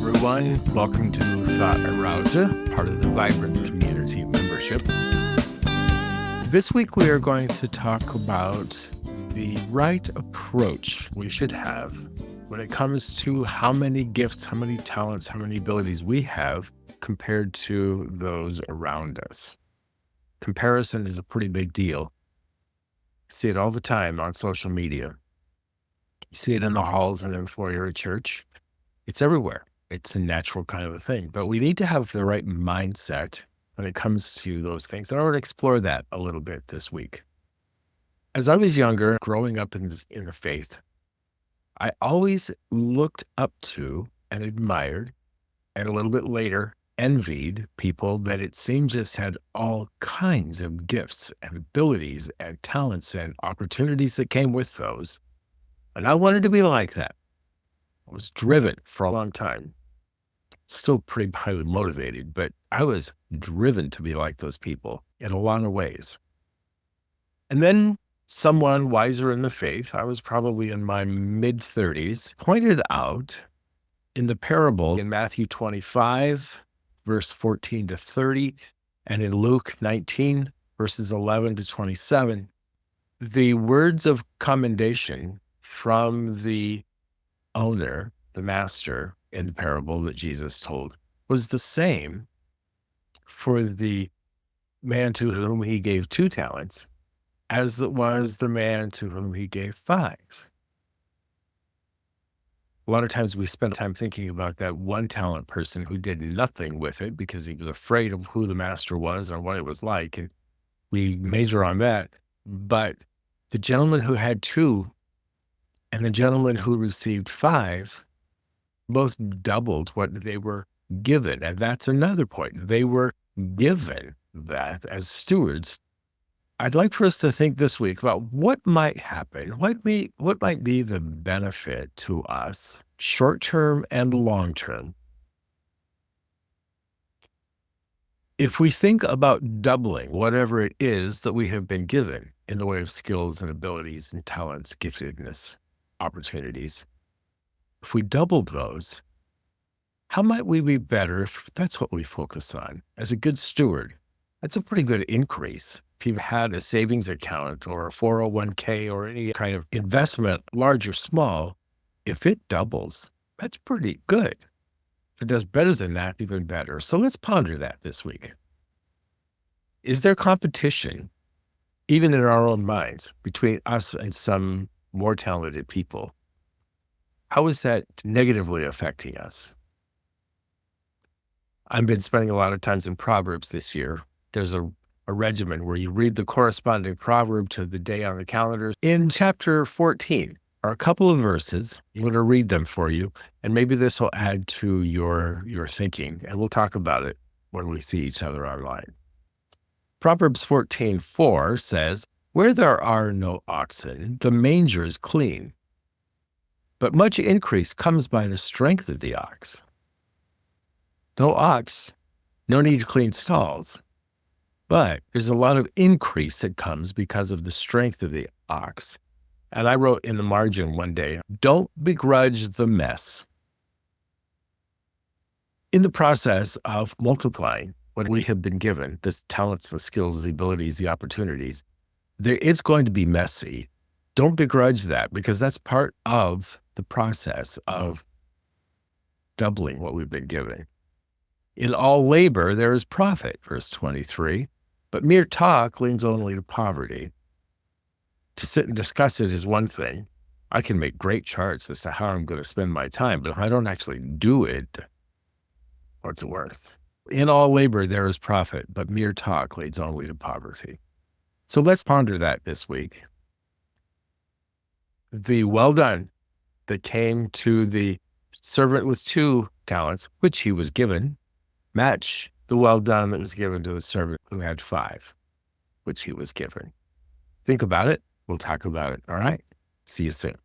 everyone. Welcome to Thought Arouser, part of the Vibrance Community membership. This week we are going to talk about the right approach we should have when it comes to how many gifts, how many talents, how many abilities we have compared to those around us. Comparison is a pretty big deal. You see it all the time on social media. You see it in the halls and in the foyer at church. It's everywhere. It's a natural kind of a thing. But we need to have the right mindset when it comes to those things. And I want to explore that a little bit this week. As I was younger, growing up in the faith, I always looked up to and admired, and a little bit later, envied people that it seemed just had all kinds of gifts and abilities and talents and opportunities that came with those. And I wanted to be like that. I was driven for a long time. Still pretty highly motivated, but I was driven to be like those people in a lot of ways. And then someone wiser in the faith, I was probably in my mid-30s, pointed out in the parable in Matthew 25, verse 14 to 30, and in Luke 19, verses 11 to 27, the words of commendation from the owner, the master in the parable that Jesus told, was the same for the man to whom he gave 2 talents as it was the man to whom he gave 5. A lot of times we spend time thinking about that 1 talent person who did nothing with it because he was afraid of who the master was and what it was like. And we major on that. But the gentleman who had 2 and the gentleman who received 5 both doubled what they were given. And that's another point. They were given that as stewards. I'd like for us to think this week about what might happen, what might be the benefit to us, short-term and long-term, if we think about doubling whatever it is that we have been given in the way of skills and abilities and talents, giftedness, opportunities. If we doubled those, how might we be better if that's what we focus on? As a good steward, that's a pretty good increase. If you've had a savings account or a 401k or any kind of investment, large or small, if it doubles, that's pretty good. If it does better than that, even better. So let's ponder that this week. Is there competition, even in our own minds, between us and some more talented people? How is that negatively affecting us? I've been spending a lot of times in Proverbs this year. There's a regimen where you read the corresponding proverb to the day on the calendar. In chapter 14 are a couple of verses. I'm going to read them for you, and maybe this will add to your thinking, and we'll talk about it when we see each other online. Proverbs 14:4 says, "Where there are no oxen, the manger is clean, but much increase comes by the strength of the ox." No ox, no need to clean stalls. But there's a lot of increase that comes because of the strength of the ox. And I wrote in the margin one day, don't begrudge the mess. In the process of multiplying what we have been given, the talents, the skills, the abilities, the opportunities, it's going to be messy. Don't begrudge that, because that's part of the process of doubling what we've been given. In all labor, there is profit, verse 23, but mere talk leads only to poverty. To sit and discuss it is one thing. I can make great charts as to how I'm going to spend my time, but if I don't actually do it, what's it worth? In all labor, there is profit, but mere talk leads only to poverty. So let's ponder that this week. The well done that came to the servant with 2 talents, which he was given, match the well done that was given to the servant who had 5, which he was given. Think about it. We'll talk about it. All right. See you soon.